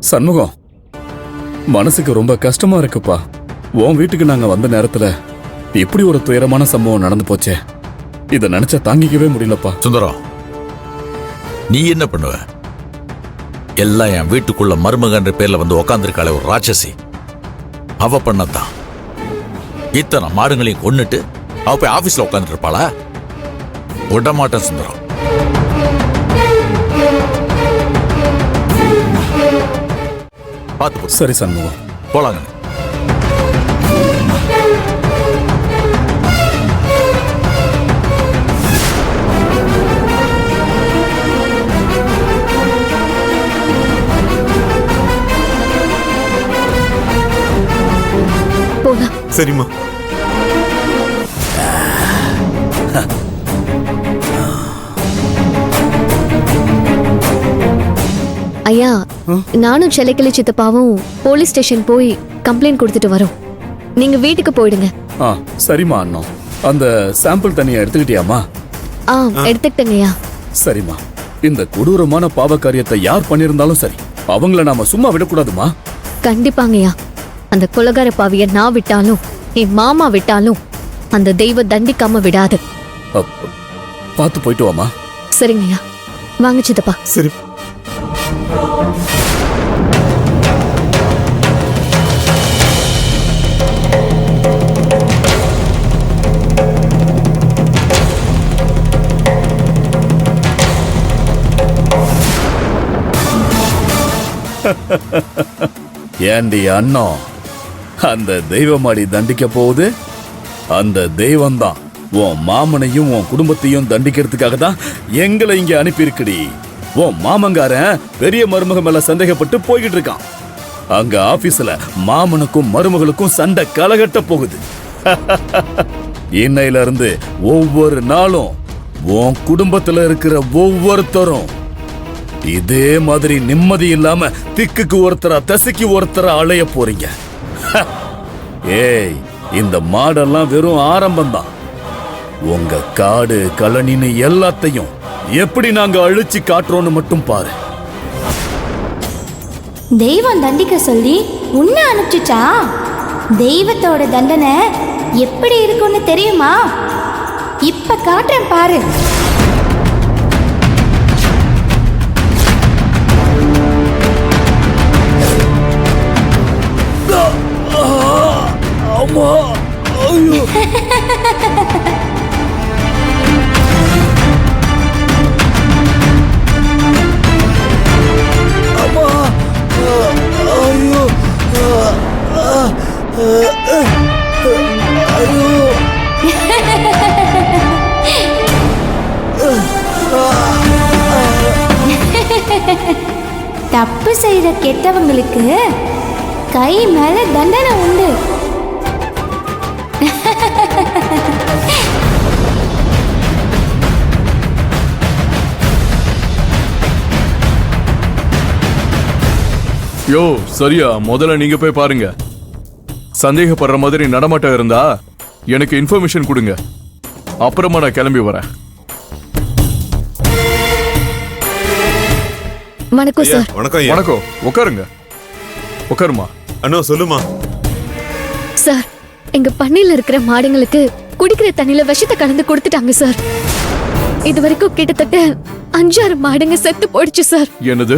சண்முகம், மனசுக்கு ரொம்ப கஷ்டமா இருக்குப்பா. உன் வீட்டுக்கு நாங்க வந்த நேரத்துல இப்படி ஒரு துயரமான சம்பவம் நடந்து போச்சே. இத நினைச்சா தாங்கிக்கவே முடியலப்பா. சுந்தரம், நீ என்ன பண்ணுவ? எல்லாம் என் வீட்டுக்குள்ள மருமகன்ற பேர்ல வந்து உக்காந்துருக்காளே ஒரு ராட்சசி, அவ பண்ணத்தான். இத்தனை மாடுங்களையும் கொன்னுட்டு அவ போய் ஆபீஸ்ல உட்காந்துட்டு இருப்பாளா? விடமாட்டேன் சுந்தரம். பார்த்து சரி சண்முகம், போலாங்க. போலாம். சரிம்மா. ஐயா, நானும் செல்லக்கிளி சித்தப்பாவும் போலீஸ் ஸ்டேஷன் போய் கம்ப்ளைண்ட் கொடுத்துட்டு வரோம். நீங்க வீட்டுக்கு போயிடுங்க. சரிம்மா. அண்ணா, அந்த சாம்பிள் தண்ணியை எடுத்துக்கிட்டியாமா? எடுத்துக்கிட்டேங்கய்யா. சரிம்மா. இந்த கொடூரமான பாவ காரியத்தை யார் பண்ணிருந்தாலும் சரி, அவங்கள நாம சும்மா விடக்கூடாதுமா. கண்டிப்பாங்கய்யா. அந்த கொலகார பாவிய நான் விட்டாலும் என் மாமா விட்டாலும் அந்த தெய்வம் தண்டிக்காம விடாது. பார்த்து போயிட்டு வாமா. சரிங்கய்யா, வாங்க சித்தப்பா. சரி. ஏண்டி அண்ணா, அந்த தெய்வமாடி தண்டிக்க போகுது. அந்த தெய்வம்தான் உன் மாமனையும் உன் குடும்பத்தையும் தண்டிக்கிறதுக்காக தான் எங்களை இங்க அனுப்பியிருக்குடி. உன் மாமங்காரன் பெரிய மருமக மேல சந்தேகப்பட்டு போய்கிட்டு இருக்கான். அங்க ஆபீஸ்ல மாமனுக்கும் மருமகளுக்கும் சண்டை களகட்ட போகுது. இன்னையில இருந்து ஒவ்வொரு நாளும் உன் குடும்பத்துல இருக்கிற ஒவ்வொருத்தரும் இதே மாதிரி நிம்மதி இல்லாம திக்குக்கு ஒருத்தரா தசிக்கு ஒருத்தரா அலைய போறீங்க. ஏய், இந்த மாடெல்லாம் வெறும் ஆரம்பம் தான். உங்க காடு கழனின்னு எல்லாத்தையும் எப்படி நாங்க அழிச்சு காட்டுறோம்னு மட்டும் பாரு. தெய்வம் தண்டிக்க சொல்லி உன்னை அனுப்பிச்சுச்சா? தெய்வத்தோட தண்டனை எப்படி இருக்கும்னு தெரியுமா? இப்ப காட்டுறேன் பாரு. அம்மா, ஐயோ. அம்மா, ஐயோ. ஐயோ. தப்பு செய்த கெட்டவங்களுக்கு கை மேல தண்டனை உண்டு. யோ, சரியா? முதல்ல நீங்க போய் பாருங்க. சந்தேகப்படுற மாதிரி நடமாட்டம் இருந்தா எனக்கு இன்ஃபர்மேஷன் கொடுங்க. அப்புறமா நான் கிளம்பி வரேன். வணக்கம் சார். வணக்கம். வணக்கம். உட்காருங்க. உட்காருமா. அண்ணா சொல்லுமா. சார், எங்க பண்ணையில இருக்கிற மாடுங்களுக்கு குடிக்கிற தண்ணியில விஷத்தை கலந்து கொடுத்துட்டாங்க சார். இது வரைக்கும் கிட்டத்தட்ட 5-6 மாடுங்க செத்து போயிடுச்சு சார். என்னது?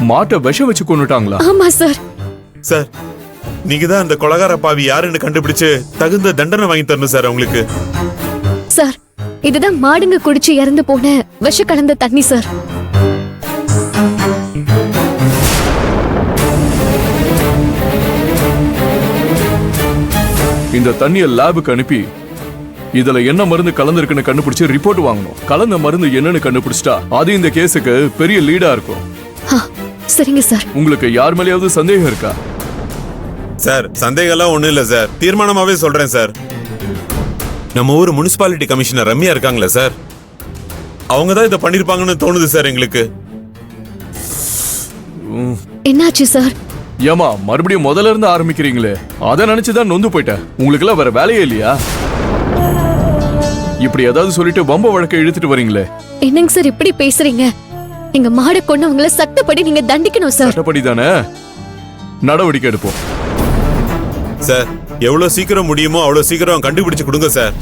மாட்டை விஷம் வச்சு கொண்டுட்டாங்களா? ஆமா சார். சார், நீங்க தான் அந்த கொலகார பாவி யாருன்னு கண்டுபிடிச்சு தகுந்த தண்டனை வாங்கி தரணும் சார் உங்களுக்கு. சார், இதுதான் மாடுங்க குடிச்சு இறந்து போன விஷ கலந்த தண்ணி சார். இந்த தண்ணிய லேபுக்கு அனுப்பி இதுல என்ன மருந்து கலந்துருக்குன்னு கண்டுபிடிச்சு ரிப்போர்ட் வாங்கணும். கலந்த மருந்து என்னன்னு கண்டுபிடிச்சிட்டா அது இந்த கேஸுக்கு பெரிய லீடா இருக்கும். சரிங்க சார். உங்களுக்கு யார் மேலேயாவது சந்தேகம் இருக்கா? சார், சந்தேகம் எல்லாம் ஒண்ணும் இல்ல சார். தீர்மானமாவே சொல்றேன் சார். நம்ம ஊர் முனிசிபாலிட்டி கமிஷனர் ரம்யா இருக்காங்களே சார், அவங்க தான் இதை பண்ணிருப்பாங்கன்னு தோணுது சார் எங்களுக்கு. என்னாச்சு சார்? ஏமா மறுபடியும் முதல்ல இருந்து ஆரம்பிக்கிறீங்களே? அதை நினைச்சுதான் நொந்து போயிட்டேன். உங்களுக்கு எல்லாம் வேற வேலையே இல்லையா? இப்படி ஏதாவது சொல்லிட்டு வம்ப வழக்கை இழுத்துட்டு வரீங்களே. என்னங்க சார் இப்படி பேசுறீங்க? எங்க மாடை கொன்னவங்கள சட்டப்படி நீங்க தண்டிக்கணும் சார். சட்டப்படி தானே நடவடிக்கை எடுப்போம். சார் எவ்வளவு சீக்கிரம் முடியுமோ அவ்வளவு சீக்கிரம் கண்டுபிடிச்சு கொடுங்க சார்.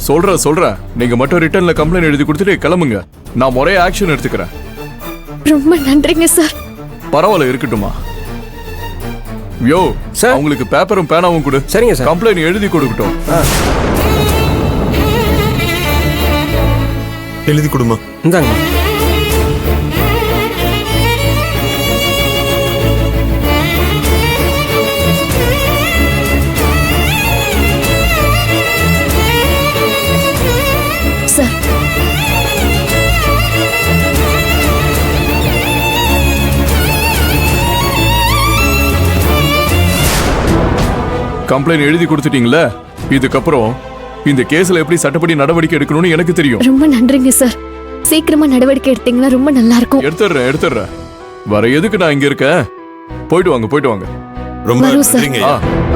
சொல்றேன். நீங்க மட்டும் ரிட்டர்ன்ல கம்ப்ளைண்ட் எழுதி கொடுத்துட்டு கிளம்புங்க. நான் முறையா ஆக்ஷன் எடுத்துக்கிறேன். ரொம்ப நன்றிங்க சார். பரவாயில்ல, இருக்கட்டுமா? யோ சார். அவங்களுக்கு பேப்பரும் பேனாவும் கொடு. சரிங்க சார். கம்ப்ளைண்ட் எழுதி கொடுக்கட்டும். எழுதி கொடுமா. இந்தாங்க. சார் கம்ப்ளைண்ட் எழுதி கொடுத்துட்டீங்களா? இதுக்கப்புறம் இந்த கேஸ்ல எப்படி சட்டப்படி நடவடிக்கை எடுக்கணும்னு எனக்கு தெரியும். ரொம்ப நன்றிங்க சார். சீக்கிரமா நடவடிக்கை எடுத்தீங்கன்னா ரொம்ப நல்லா இருக்கும். எடுத்துறேன். வர எதுக்கு நான் இங்க இருக்கேன்? போயிட்டு வாங்க. ரொம்ப வரோம் சார். நன்றிங்க ஆ. ஐயா.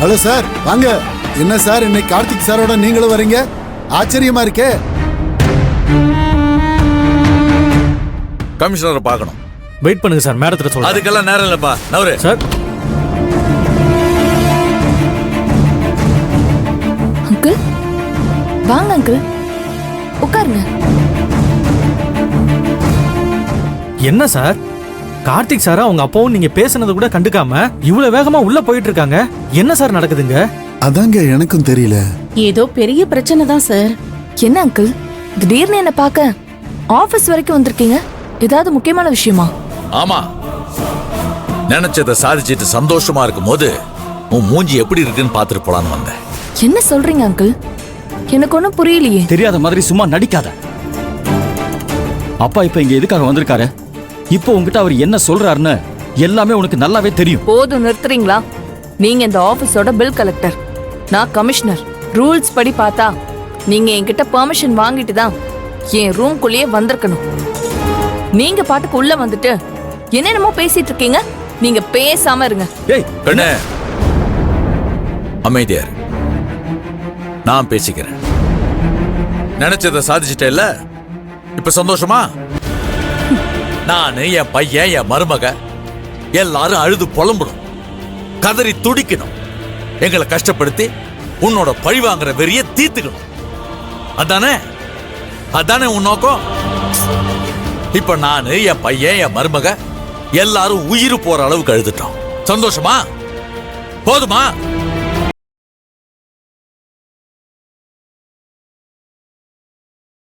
ஹலோ சார், வாங்க. என்ன சார் இன்னைக்கு கார்த்திக் சாரோட நீங்களும் வரீங்க? ஆச்சரியமா இருக்கே. கமிஷனரை பார்க்கணும். வெயிட் பண்ணுங்க சார், மேடத்துல சொல்றேன். அதுக்கெல்லாம் நேரம் இல்லப்பா. நவரு. சார். அங்கிள் வாங்க அங்கிள், உட்காருங்க. என்ன சார், கார்த்திக் சார் அவங்க அப்பாவும் நீங்க பேசுனது கூட கண்டுக்காம இவ்வளவு வேகமா உள்ள போயிட்டு இருக்காங்க. என்ன சார் நடக்குதுங்க? அதாங்க எனக்கும் தெரியல. ஏதோ பெரிய பிரச்சனை தான் சார். என்ன அங்கிள், திடீர்னு என்ன பார்க்க ஆபீஸ் வரைக்கும் வந்திருக்கீங்க? ஏதாவது முக்கியமான விஷயமா? ஆமா, நினைச்சதை சாதிச்சிட்டு சந்தோஷமா இருக்கும் போது உன் மூஞ்சி எப்படி இருக்குன்னு பாத்துட்டு போலான்னு வந்தேன். என்ன சொல்றீங்க அங்கிள்? எனக்கு ஒன்றும் புரியலையே. தெரியாத மாதிரி சும்மா நடிக்காத. அப்பா இப்ப இங்க எதுக்காக வந்திருக்காரு? இப்போ உங்ககிட்ட அவர் என்ன சொல்றாருன்னு எல்லாமே உனக்கு நல்லாவே தெரியும். போதும், நிறுத்துறீங்களா? நீங்க இந்த ஆபீஸோட பில் கலெக்டர், நான் கமிஷனர். ரூல்ஸ் படி பார்த்தா நீங்க என்கிட்ட பெர்மிஷன் வாங்கிட்டு தான் என் ரூம்குள்ளேயே வந்திருக்கணும். நீங்க பாட்டுக்கு உள்ள வந்துட்டு என்னென்னமோ பேசிட்டு இருக்கீங்க. நீங்க பேசாம இருங்க. ஏய் கண்ணே, அமைதியா இரு. நான் பேசிக்கிறேன். நினைச்சதை சாதிச்சிட்டேல்ல, இப்ப சந்தோஷமா? நானு, என் பையன், என் மருமக எல்லாரும் அழுது புலம்பணும், கதறி துடிக்கணும். எங்களை கஷ்டப்படுத்தி உன்னோட பழி வாங்குற வெறிய தீர்த்துக்கணும். அதானே உன் நோக்கம்? இப்ப நானு, என் பையன், என் மருமக எல்லாரும் உயிர் போற அளவுக்கு அழுதுட்டோம். சந்தோஷமா? போதுமா?